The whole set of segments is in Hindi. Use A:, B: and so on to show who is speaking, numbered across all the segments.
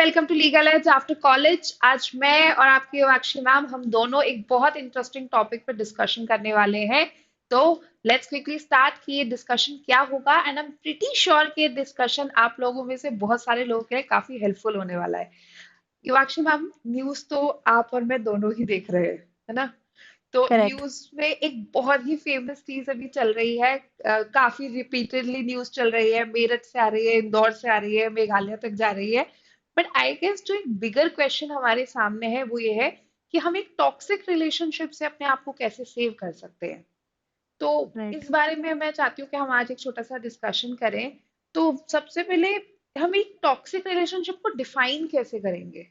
A: Welcome to legal age after college. आज मैं और आपकी अक्षी मैम हम दोनों एक बहुत इंटरेस्टिंग टॉपिक पर डिस्कशन करने वाले हैं। तो लेट्स क्विकली स्टार्ट कि ये डिस्कशन क्या होगा and I am pretty sure कि ये डिस्कशन आप लोगों में से बहुत सारे लोगों के लिए काफी हेल्पफुल होने वाला है। युवाक्षी मैम, न्यूज तो आप और मैं दोनों ही देख रहे हैं, है ना? तो
B: करेक्ट।
A: न्यूज में एक बहुत ही फेमस चीज अभी चल रही है। काफी रिपीटेडली न्यूज चल रही है, मेरठ से आ रही है, इंदौर से आ रही है, मेघालय तक जा रही है। बट आई गेस जो एक बिगर क्वेश्चन हमारे सामने है वो ये है कि हम एक टॉक्सिक रिलेशनशिप से अपने आप को कैसे सेव कर सकते हैं। तो
B: राइट।
A: इस बारे में मैं चाहती हूँ कि हम आज एक छोटा सा डिस्कशन करें। तो सबसे पहले हम एक टॉक्सिक रिलेशनशिप को डिफाइन कैसे करेंगे?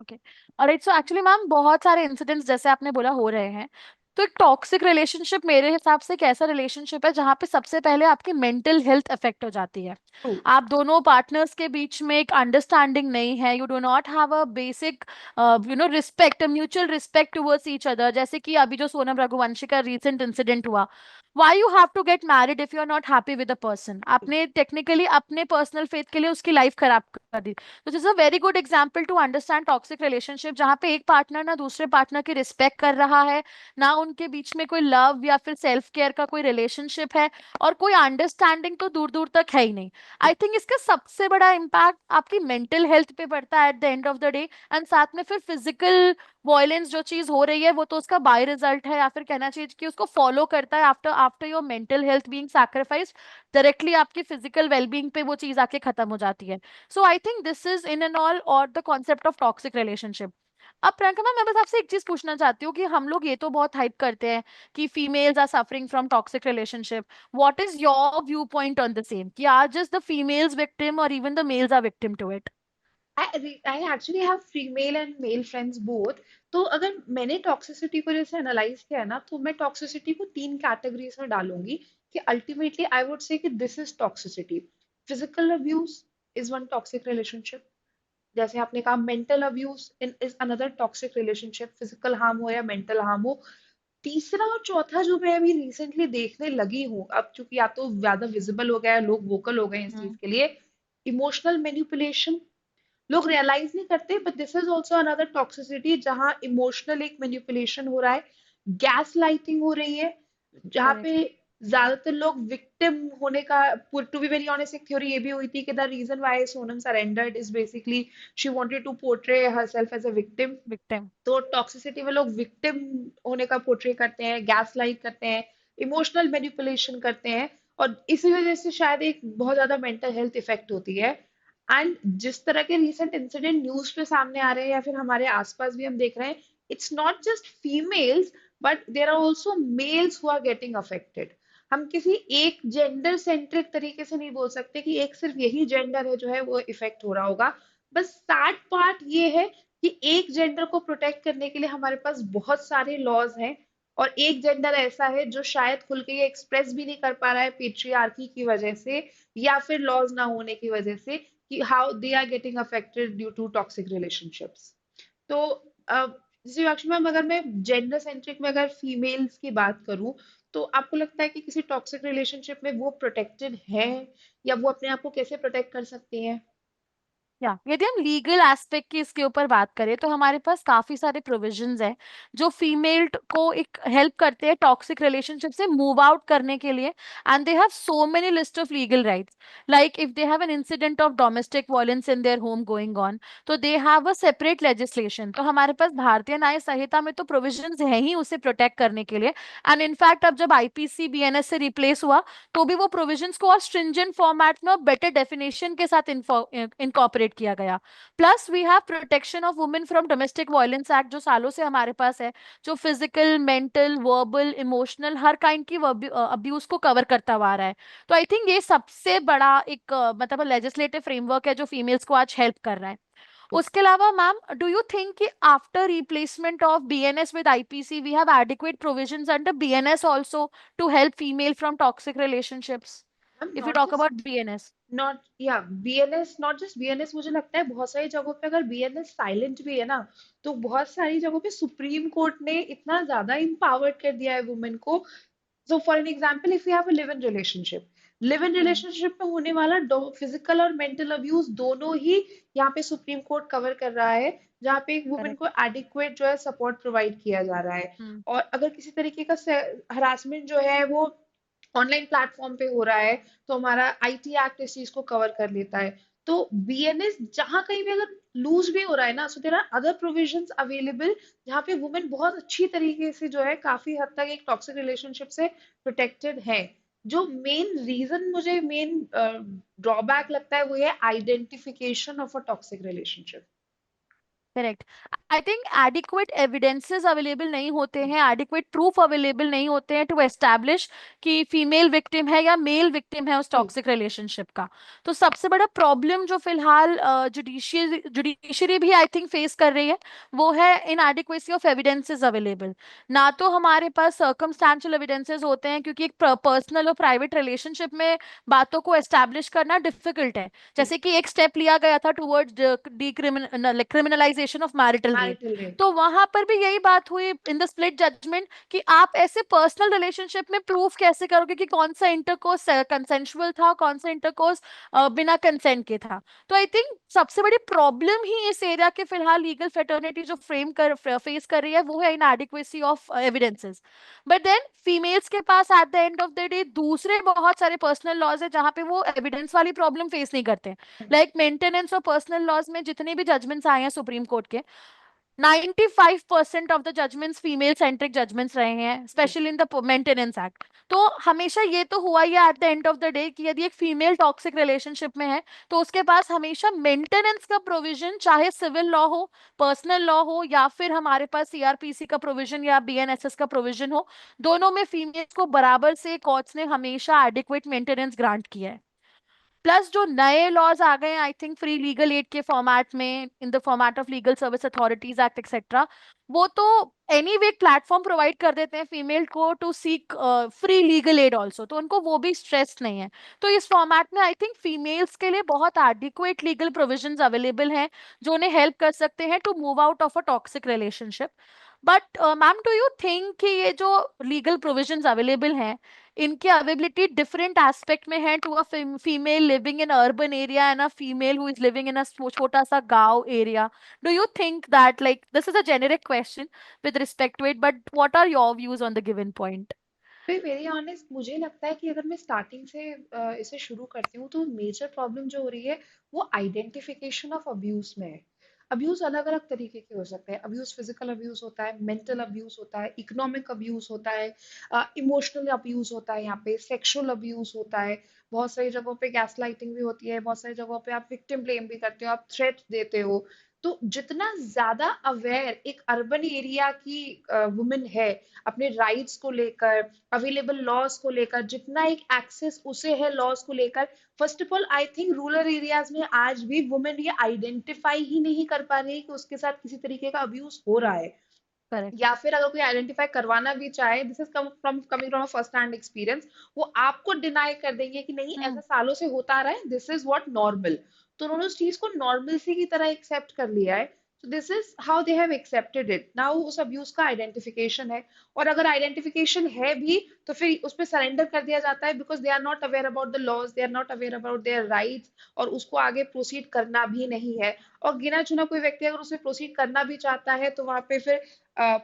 B: Okay. Alright, so actually ma'am बहुत सारे इंसिडेंट्स जैसे आपने बोला हो रहे हैं। तो एक टॉक्सिक रिलेशनशिप मेरे हिसाब से एक ऐसा रिलेशनशिप है जहाँ पे सबसे पहले आपकी मेंटल हेल्थ अफेक्ट हो जाती है।
A: ट्रू।
B: आप दोनों पार्टनर्स के बीच में एक अंडरस्टैंडिंग नहीं है, you do not have a basic respect, mutual respect towards each other. जैसे कि अभी जो सोनम रघुवंशी का रीसेंट इंसिडेंट हुआ, why you have to get married if you are not happy with a person? आपने टेक्निकली अपने पर्सनल फेथ के लिए उसकी लाइफ खराब कर दी। तो this is a very good example to understand toxic relationship, जहाँ पे एक पार्टनर ना दूसरे पार्टनर की रिस्पेक्ट कर रहा है, ना उनके बीच में कोई लव या फिर सेल्फ केयर का कोई रिलेशनशिप है, और कोई अंडरस्टैंडिंग तो दूर दूर तक है ही नहीं। आई थिंक इसका सबसे बड़ा इम्पैक्ट आपकी मेंटल हेल्थ पे पड़ता है eight the end of the day. And साथ में फिर फिजिकल वॉयलेंस जो चीज हो रही है वो तो उसका बाय रिजल्ट है, या फिर कहना चाहिए कि उसको फॉलो करता है after after your mental health being sacrificed. Directly आपकी फिजिकल वेलबींग पे वो चीज आके खत्म हो जाती है। So I think this is in end all और the concept of toxic relationship. अब प्रियंका मैम, मैं बस आपसे एक चीज पूछना चाहती हूँ कि हम लोग ये तो बहुत हाइप करते हैं कि females are suffering from toxic relationship. What is your view point on the same, कि are just the females victim और even the males are victim to it?
A: I actually have female and male friends both. तो अगर मैंने टॉक्सिसिटी को जैसे एनालाइज किया है ना, तो मैं टॉक्सिसिटी को तीन कैटेगरीज में डालूंगी कि अल्टीमेटली आई वुड से कि this is toxicity. Physical abuse is one toxic relationship. जैसे आपने कहा mental abuse in is another toxic relationship, physical harm हो या मेंटल हार्म हो। तीसरा और चौथा जो मैं अभी रिसेंटली देखने लगी हूँ, अब चूंकि या तो ज्यादा विजिबल हो गया है, लोग वोकल हो गए हैं इस चीज
B: हम्म।
A: के लिए, इमोशनल मैनिपुलेशन। लोग रियलाइज नहीं करते but this is also another toxicity जहां इमोशनल एक मैनिपुलेशन हो रहा है। गैस लाइटिंग हो रही है, जहाँ पे
B: करेक्ट।
A: ज्यादातर लोग विक्टिम होने का, टू बी वेरी ऑनेस्ट, एक थ्योरी ये भी हुई थी कि the reason why Sonam surrendered is basically she wanted to portray herself as a victim.
B: Victim.
A: तो टॉक्सिसिटी में लोग विक्टिम होने का पोर्ट्रे करते हैं, गैस लाइट करते हैं, इमोशनल मैनिपुलेशन करते हैं, और इसी वजह से शायद एक बहुत ज्यादा मेंटल हेल्थ इफेक्ट होती है। एंड जिस तरह के रिसेंट इंसिडेंट न्यूज पे सामने आ रहे हैं या फिर हमारे आसपास भी हम देख रहे हैं, it's not just females but there are also males who are getting affected. हम किसी एक जेंडर सेंट्रिक तरीके से नहीं बोल सकते कि एक सिर्फ यही जेंडर है जो है वो इफेक्ट हो रहा होगा। बस सैड पार्ट ये है कि एक जेंडर को प्रोटेक्ट करने के लिए हमारे पास बहुत सारे लॉज हैं, और एक जेंडर ऐसा है जो शायद खुल के ये एक्सप्रेस भी नहीं कर पा रहा है पेट्रियार्की की वजह से या फिर लॉज ना होने की वजह से, कि how they are getting affected due to toxic relationships. तो जैसे अक्षय मैम, अगर मैं जेंडर सेंट्रिक में अगर फीमेल्स की बात करूं, तो आपको लगता है कि किसी टॉक्सिक रिलेशनशिप में वो प्रोटेक्टेड है, या वो अपने आप को कैसे प्रोटेक्ट कर सकती है?
B: या यदि हम लीगल एस्पेक्ट की इसके ऊपर बात करें तो हमारे पास काफी सारे प्रोविजंस हैं जो फीमेल को एक हेल्प करते हैं टॉक्सिक रिलेशनशिप से मूव आउट करने के लिए। And they have so many list of legal rights. Like if they have an incident of domestic violence in their home going on, तो they have a separate legislation. तो हमारे पास भारतीय न्याय संहिता में तो प्रोविजंस है ही उसे प्रोटेक्ट करने के लिए। एंड इनफैक्ट अब जब आईपीसी बीएनएस से रिप्लेस हुआ, तो भी वो प्रोविजंस को और स्ट्रिंजेंट फॉर्मेट में और बेटर डेफिनेशन के साथ इनकॉर्पोरेट किया गया। Plus we have protection of women from domestic violence act, जो सालों से हमारे पास है, जो फिजिकल, मेंटल, वर्बल, इमोशनल हर काइंड की अब्यूज को कवर करता हुआ आ रहा है। तो आई थिंक ये सबसे बड़ा एक मतलब लेजिस्लेटिव फ्रेमवर्क है जो फीमेल्स को आज हेल्प कर रहा है। उसके अलावा मैम, डू यू थिंक कि after replacement of BNS with IPC we have adequate provisions under BNS also to help female from toxic relationships?
A: Ma'am
B: if you
A: not
B: talk
A: just
B: about BNS.
A: Not या बीएनएस, नॉट जस्ट बीएनएस, मुझे लगता है बहुत सारी जगहों पे अगर बीएनएस साइलेंट भी है ना, तो बहुत सारी जगहों पे सुप्रीम कोर्ट ने इतना ज्यादा इम्पावर्ड कर दिया है वुमेन को। So for an example, if you have a live-in relationship, live in
B: hmm.
A: Relationship में होने वाला फिजिकल और मेंटल अब्यूज दोनों ही यहाँ पे सुप्रीम कोर्ट कवर कर रहा है, जहाँ पे एक वुमेन को
B: करेक्ट।
A: एडिक्वेट जो है सपोर्ट प्रोवाइड किया जा रहा है।
B: हम्म।
A: और अगर किसी तरीके का हरासमेंट जो है वो ऑनलाइन प्लेटफॉर्म पे हो रहा है, तो हमारा आईटी एक्ट इस चीज को कवर कर लेता है। तो बीएनएस जहां कहीं भी अगर लूज भी हो रहा है ना, so there are other provisions available जहाँ पे वुमेन बहुत अच्छी तरीके से जो है काफी हद तक एक टॉक्सिक रिलेशनशिप से प्रोटेक्टेड है। जो मेन रीजन मुझे मेन ड्रॉबैक लगता है वो ये identification of a toxic relationship.
B: Correct. I think adequate evidences available नहीं होते हैं, एडिक्वेट प्रूफ अवेलेबल नहीं होते हैं टू एस्टैब्लिश कि फीमेल विक्टिम है या मेल विक्टिम है उस
A: जी।
B: टॉक्सिक रिलेशनशिप का। तो सबसे बड़ा प्रॉब्लम जो फिलहाल जुडिशरी भी आई थिंक फेस कर रही है, वो है इनएडिक्वेसी ऑफ एविडेंसेस अवेलेबल। ना तो हमारे पास सर्कमस्टेंशियल एविडेंसेस होते हैं, क्योंकि एक पर्सनल और प्राइवेट रिलेशनशिप में बातों को एस्टैब्लिश करना डिफिकल्ट है।
A: जी।
B: जैसे कि एक स्टेप लिया गया था towards criminalisation of marital rape,
A: marital rape.
B: तो वहां पर भी यही बात हुई इन द स्प्लिट जजमेंट कि आप ऐसे पर्सनल रिलेशनशिप में प्रूफ कैसे करोगे कि कौन सा इंटरकोर्स कंसेंशुअल था, कौन सा इंटरकोर्स बिना कंसेंट के था। तो आई थिंक सबसे बड़ी प्रॉब्लम ही इस एरिया के फिलहाल लीगल फेटर्निटी जो फेस कर रही है वो है inadequacy of evidences. But then females के पास at the end of the day दूसरे बहुत सारे पर्सनल लॉज है जहां पे वो एविडेंस वाली प्रॉब्लम फेस नहीं करते। लाइक मेंटेनेंस और पर्सनल लॉज में जितने भी जजमेंट्स आए हैं सुप्रीम कोर्ट के, 95% of the judgments female centric judgments रहे हैं,
A: जी।
B: Specially in the maintenance act. तो हमेशा ये तो हुआ ही at the end of the day कि यदि एक फीमेल टॉक्सिक रिलेशनशिप में है तो उसके पास हमेशा मेंटेनेंस का प्रोविजन, चाहे सिविल लॉ हो, पर्सनल लॉ हो, या फिर हमारे पास सीआरपीसी का प्रोविजन या बीएनएसएस का प्रोविजन हो, दोनों में फीमेल्स को बराबर से कोर्ट्स ने हमेशा एडिक्वेट मेंटेनेंस ग्रांट किया है। प्लस जो नए लॉज आ गए हैं I think free legal add के फॉर्मेट में, in the format of legal service authorities act etcetera, वो तो एनी वे प्लेटफॉर्म प्रोवाइड कर देते हैं फीमेल को to seek free legal aid also, तो उनको वो भी स्ट्रेस नहीं है। तो इस फॉर्मेट में आई थिंक फीमेल्स के लिए बहुत एडिक्वेट लीगल प्रोविजंस अवेलेबल हैं जो उन्हें हेल्प कर सकते हैं to move out of a toxic relationship. But ma'am, do you think कि ये जो लीगल प्रोविजंस अवेलेबल हैं, इनकी अवेलेबिलिटी डिफरेंट एस्पेक्ट में है to a female living in urban area and a female who is living in a छोटा सा गांव area? Do you think that, like, this is a generic question with respect to it, but what are your views on the given point?
A: फिर वेरी ऑनेस्ट मुझे लगता है कि अगर मैं स्टार्टिंग से इसे शुरू करती हूँ तो मेजर प्रॉब्लम जो हो रही है वो आइडेंटिफिकेशन ऑफ अब्यूज में है। अब्यूज अलग अलग तरीके के हो सकते हैं। अब्यूज फिजिकल अब्यूज होता है, मेंटल अब्यूज होता है, इकोनॉमिक अब्यूज होता है, इमोशनल अब्यूज होता है, यहाँ पे सेक्सुअल अब्यूज होता है। बहुत सारी जगहों पे गैस लाइटिंग भी होती है, बहुत सारी जगहों पे आप विक्टिम ब्लेम भी करते हो, आप थ्रेट देते हो। तो जितना ज्यादा अवेयर एक अर्बन एरिया की वुमेन है अपने राइट्स को लेकर, अवेलेबल लॉज को लेकर, जितना एक एक्सेस उसे है लॉज को लेकर, first of all I think rural areas में आज भी वुमेन ये आइडेंटिफाई ही नहीं कर पा रही है कि उसके साथ किसी तरीके का अब्यूज हो रहा है।
B: करेक्ट।
A: या फिर अगर कोई आइडेंटिफाई करवाना भी चाहे, this is coming from first hand experience, वो आपको डिनाई कर देंगे कि नहीं ऐसा
B: हम्म।
A: सालों से होता आ रहा है, दिस इज व्हाट नॉर्मल। तो उन्होंने उस चीज को नॉर्मल की तरह एक्सेप्ट कर लिया है। तो this is how they have accepted it. Now उस अब्यूज का आइडेंटिफिकेशन है, और अगर आइडेंटिफिकेशन है भी तो फिर उस पर सरेंडर कर दिया जाता है, because they are not aware about the laws, they are not aware about their rights, और उसको आगे प्रोसीड करना भी नहीं है। और गिना चुना कोई व्यक्ति अगर उसे प्रोसीड करना भी चाहता है तो वहां पे फिर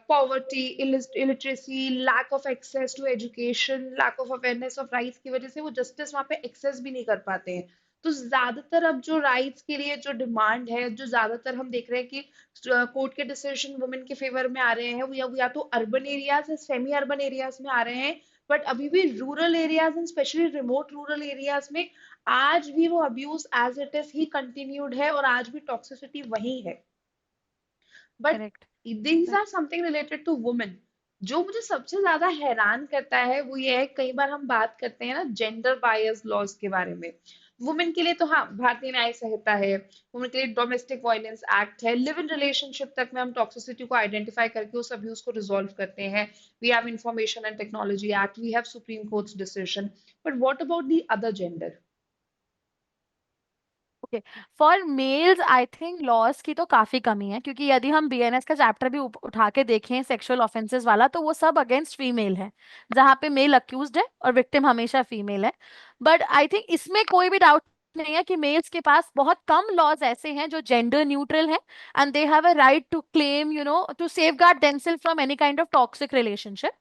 A: poverty, illiteracy, lack of access to education, lack of awareness of rights की वजह से वो जस्टिस वहां पे एक्सेस भी नहीं कर पाते हैं। तो ज्यादातर अब जो राइट्स के लिए जो डिमांड है, जो ज्यादातर हम देख रहे हैं कि कोर्ट के डिसीजन वुमेन के फेवर में आ रहे हैं, वो या तो अर्बन एरियाज या सेमी अर्बन एरियाज में आ रहे हैं। बट अभी भी rural areas and specially remote rural areas में आज भी वो अब्यूज एज इट इज ही कंटिन्यूड है, और आज भी टॉक्सिसिटी वही है। But
B: correct.
A: These are something related to women. जो मुझे सबसे ज्यादा हैरान करता है वो ये है, कई बार हम बात करते हैं ना जेंडर बायस लॉज के बारे में। वुमेन के लिए तो हाँ भारतीय न्याय संहिता है, वुमेन के लिए डोमेस्टिक वायलेंस एक्ट है, लिव इन रिलेशनशिप तक में हम टॉक्सिसिटी को आइडेंटिफाई करके उस अब्यूज को रिजॉल्व करते हैं। We have information and technology act, we have Supreme Court's decision. But what about the other gender?
B: Okay, for males I think laws की तो काफी कमी है, क्योंकि यदि हम बीएनएस का चैप्टर भी उठा के देखें सेक्सुअल ऑफेंसेस वाला, तो वो सब अगेंस्ट फीमेल है, जहाँ पे मेल अक्यूज्ड है और विक्टिम हमेशा फीमेल है। बट आई थिंक इसमें कोई भी डाउट नहीं है कि मेल्स के पास बहुत कम लॉज ऐसे हैं जो जेंडर न्यूट्रल हैं, and they have a right to claim, to safeguard themselves from any kind of toxic relationship.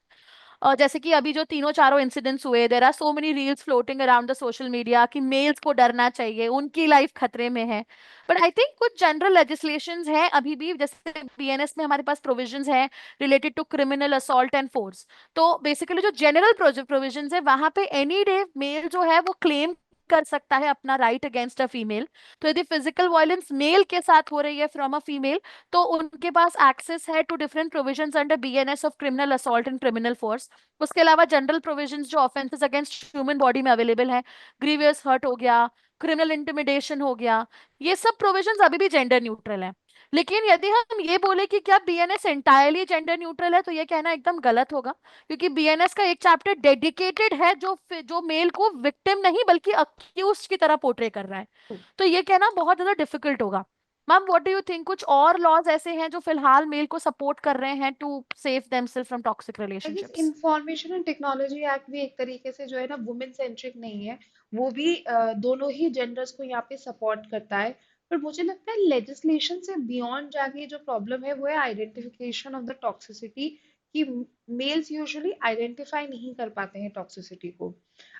B: जैसे कि अभी जो तीनों चारों इंसिडेंट्स हुए, there are so many reels floating around the social media कि मेल्स को डरना चाहिए, उनकी लाइफ खतरे में है। बट आई थिंक कुछ जनरल लेजिस्लेशंस हैं अभी भी, जैसे बीएनएस में हमारे पास प्रोविजंस हैं related to criminal assault and force. तो बेसिकली जो जनरल प्रोविजंस है वहां पे एनी डे मेल जो है वो क्लेम कर सकता है अपना राइट अगेंस्ट अ फीमेल। तो यदि फिजिकल वायलेंस मेल के साथ हो रही है फ्रॉम अ फीमेल, तो उनके पास एक्सेस है to different provisions under BNS of criminal assault and criminal force. उसके अलावा जनरल प्रोविजंस जो ऑफेंसेस अगेंस्ट ह्यूमन बॉडी में अवेलेबल है, ग्रीवियस हर्ट हो गया, क्रिमिनल इंटिमिडेशन हो गया, ये सब प्रोविजंस अभी भी जेंडर न्यूट्रल हैं। लेकिन यदि हम ये बोले कि क्या बीएनएस एंटायरली जेंडर न्यूट्रल है, तो ये कहना एकदम गलत होगा, क्योंकि बीएनएस का एक चैप्टर डेडिकेटेड है जो मेल को विक्टिम नहीं बल्कि अक्यूज की तरह पोर्ट्रे कर रहा है। तो ये कहना बहुत ज्यादा डिफिकल्ट होगा। Ma'am, what do you think, कुछ और लॉज ऐसे हैं जो फिलहाल मेल को सपोर्ट कर रहे हैं to save themselves from toxic
A: I guess
B: relationships?
A: Information and technology act भी एक तरीके से जो है ना वुमेन सेंट्रिक नहीं है। वो भी दोनों ही जेंडर्स को यहाँ पे सपोर्ट करता है। पर मुझे लगता है लेजिस्लेशन से बियॉन्ड जाके जो प्रॉब्लम है वो है आइडेंटिफिकेशन ऑफ द टॉक्सिसिटी, कि मेल्स यूजुअली आइडेंटिफाई नहीं कर पाते हैं टॉक्सिसिटी को।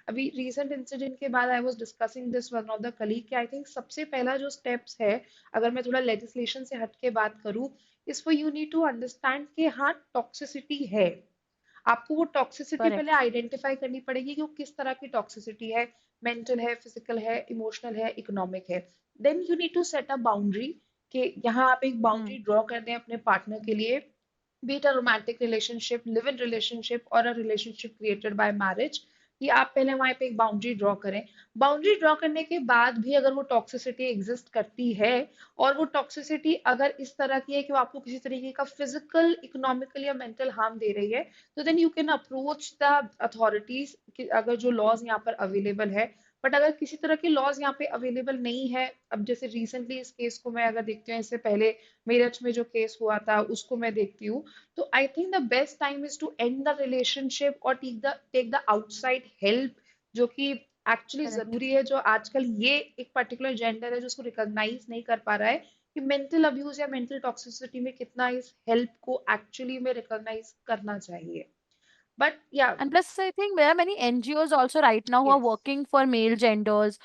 A: अभी रिसेंट इंसिडेंट के बाद I was discussing this one of the colleague कि आई थिंक सबसे पहला जो स्टेप्स है, अगर मैं थोड़ा लेजिस्लेशन से हट के बात करूँ, इस for you need to understand कि हाँ टॉक्सिसिटी है। आपको वो टॉक्सिसिटी पहले
B: करेक्ट।
A: आइडेंटिफाई करनी पड़ेगी कि वो किस तरह की टॉक्सिसिटी है, मेंटल है, फिजिकल है, इमोशनल है, इकोनॉमिक है। Then you need to set a boundary, कि यहाँ आप एक बाउंड्री
B: हम्म।
A: ड्रॉ कर दें अपने पार्टनर के लिए, be it a romantic relationship, live in relationship or a relationship created by marriage, कि आप पहले वहां पे एक बाउंड्री ड्रॉ करें। बाउंड्री ड्रॉ करने के बाद भी अगर वो टॉक्सिसिटी एग्जिस्ट करती है, और वो टॉक्सिसिटी अगर इस तरह की है कि वो आपको किसी तरीके का फिजिकल, इकोनॉमिकल या मेंटल हार्म दे रही है, तो then you can approach the authorities, अगर जो लॉज यहाँ पर अवेलेबल है। बट अगर किसी तरह के लॉज यहाँ पे अवेलेबल नहीं है, अब जैसे रिसेंटली इस केस को मैं अगर देखती हूँ, इससे पहले मेरठ में जो केस हुआ था उसको मैं देखती हूँ, तो I think the best time is to end the relationship और टेक द आउटसाइड हेल्प, जो कि एक्चुअली
B: करेक्ट।
A: जरूरी है। जो आजकल ये एक पर्टिकुलर जेंडर है जो उसको रिकॉग्नाइज नहीं कर पा रहा है, कि मेंटल अब्यूज या मेंटल टॉक्सिसिटी में कितना इस हेल्प को एक्चुअली में रिकॉग्नाइज करना चाहिए। बट या
B: And plus, I think there are many NGOs also right now who are
A: yes,
B: working for male genders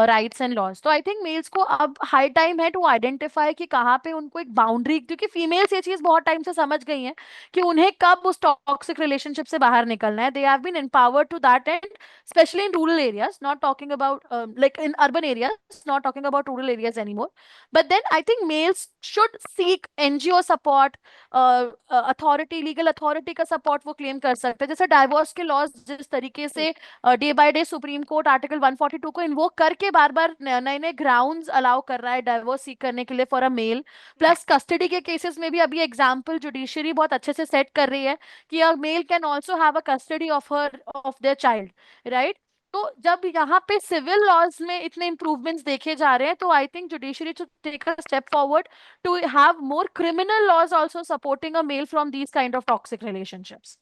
B: rights and laws. तो I think मेल्स को अब हाई टाइम है टू आइडेंटिफाई कि कहाँ पे उनको एक बाउंड्री, क्योंकि फीमेल्स ये चीज बहुत टाइम से समझ गई हैं कि उन्हें कब उस टॉक्सिक रिलेशनशिप से बाहर निकलना है। They have been empowered to that end, especially in rural areas, not talking about like in urban areas, not talking about rural areas anymore. But then I think males should seek NGO support, authority, legal authority का सपोर्ट वो क्लेम कर सकते हैं। जैसे डाइवोर्स के लॉज जिस तरीके से day by day supreme court article 142 को इन्वोक करके बार बार नए नए ग्राउंड्स अलाउ कर रहा है डाइवोर्स सीक करने के लिए for a male. Plus custody के केसेस में भी अभी एग्जाम्पल जुडिशरी बहुत अच्छे से सेट कर रही है कि a male can also have a custody of their child, right? तो जब यहाँ पे सिविल लॉज में इतने इंप्रूवमेंट्स देखे जा रहे हैं, तो I think judiciary to take a step forward to have more criminal laws also supporting a male from these kind of toxic relationships.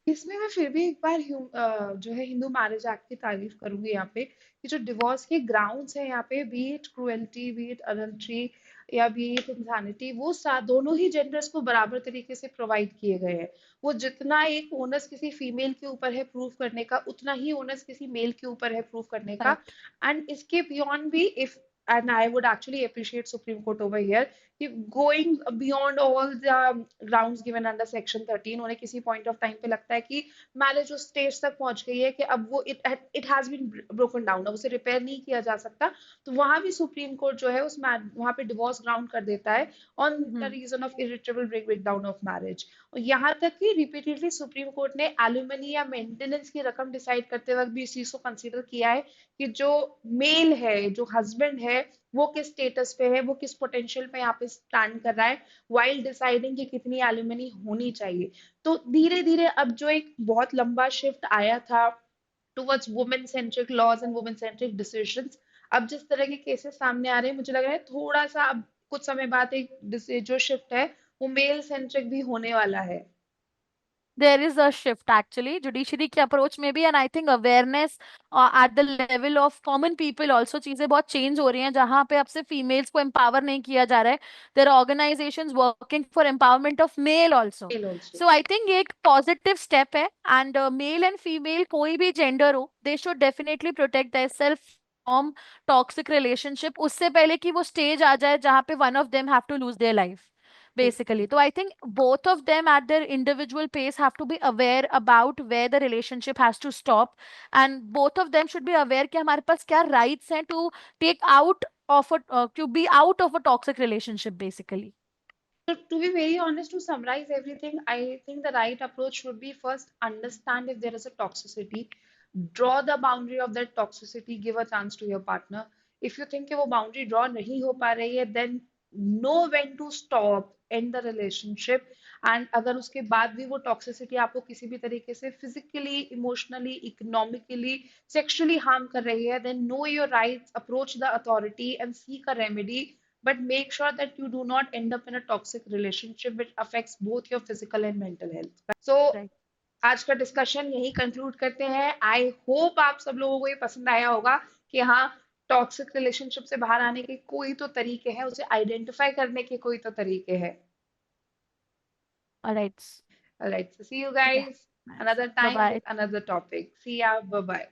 A: इसमें मैं फिर भी एक बार जो है हिंदू मैरिज एक्ट की तारीफ करूंगी यहाँ पे, कि जो डिवोर्स के ग्राउंड्स हैं यहाँ पे, B it cruelty, B it adultery, या बी इट इंसानिटी, वो दोनों ही जेंडर्स को बराबर तरीके से प्रोवाइड किए गए हैं। वो जितना एक ओनस किसी फीमेल के ऊपर है प्रूव करने का, उतना ही ओनस किसी मेल के ऊपर है प्रूव करने का।
B: Correct.
A: एंड इसके बियॉन्ड भी, if and I would actually appreciate Supreme Court over here, कि going beyond all the grounds given under Section 13, उन्हें किसी point of time पे लगता है कि मैरिज उस स्टेज तक पहुंच गई है कि अब वो it has been broken down, अब उसे रिपेयर नहीं किया जा सकता, तो वहां भी सुप्रीम कोर्ट जो है वहां पे डिवोर्स ग्राउंड कर देता है on the
B: Mhm.
A: Reason of irretrievable break down of marriage. और यहाँ तक कि रिपीटेडली सुप्रीम कोर्ट ने एलुमनी या मेंटेनेंस की रकम डिसाइड करते वक्त भी इस चीज को कंसीडर किया है, कि जो मेल है, जो हस्बैंड है, वो किस स्टेटस पे है, वो किस पोटेंशियल पे यहाँ पे स्टैंड कर रहा है, वाइल डिसाइडिंग कि कितनी एलुमनी होनी चाहिए। तो धीरे धीरे अब जो एक बहुत लंबा शिफ्ट आया था towards women centric laws and women centric decisions, अब जिस तरह के केसेस सामने आ रहे हैं, मुझे लग रहा है थोड़ा सा अब कुछ समय बाद जो शिफ्ट है वो मेल सेंट्रिक भी होने वाला है।
B: There is a shift actually judiciary की approach में भी, and I think awareness at the level of common people also चीजें बहुत change हो रही हैं, जहाँ पे अब से females को empower नहीं किया जा रहा है. There are organizations working for empowerment of male also.
A: Male also.
B: So I think ये एक positive step है, and male and female कोई भी gender हो, they should definitely protect themselves from toxic relationship उससे पहले कि वो stage आ जाए जहाँ पे one of them have to lose their life basically. So I think both of them at their individual pace have to be aware about where the relationship has to stop, and both of them should be aware कि हमारे पास क्या rights हैं to take out of a to be out of a toxic relationship basically.
A: So, to be very honest, to summarize everything, I think the right approach should be first understand if there is a toxicity, draw the boundary of that toxicity, give a chance to your partner. If you think कि वो boundary draw नहीं हो पा रही है, then know when to stop, end the relationship. And अगर उसके बाद भी वो toxicity आपको किसी भी तरीके से physically, emotionally, economically, sexually harm कर रही है, then know your rights, approach the authority and seek a remedy, but make sure that you do not end up in a toxic relationship which affects both your physical and mental health. So
B: Right.
A: आज का डिस्कशन यही कंक्लूड करते हैं। आई होप आप सब लोगों को ये पसंद आया होगा कि हाँ, टॉक्सिक रिलेशनशिप से बाहर आने के कोई तो तरीके हैं, उसे आइडेंटिफाई करने के कोई तो तरीके हैं।
B: All right.
A: Alright, so see you
B: Yeah.
A: guys
B: Nice.
A: another
B: Bye
A: time
B: bye.
A: with another topic. See ya, bye bye.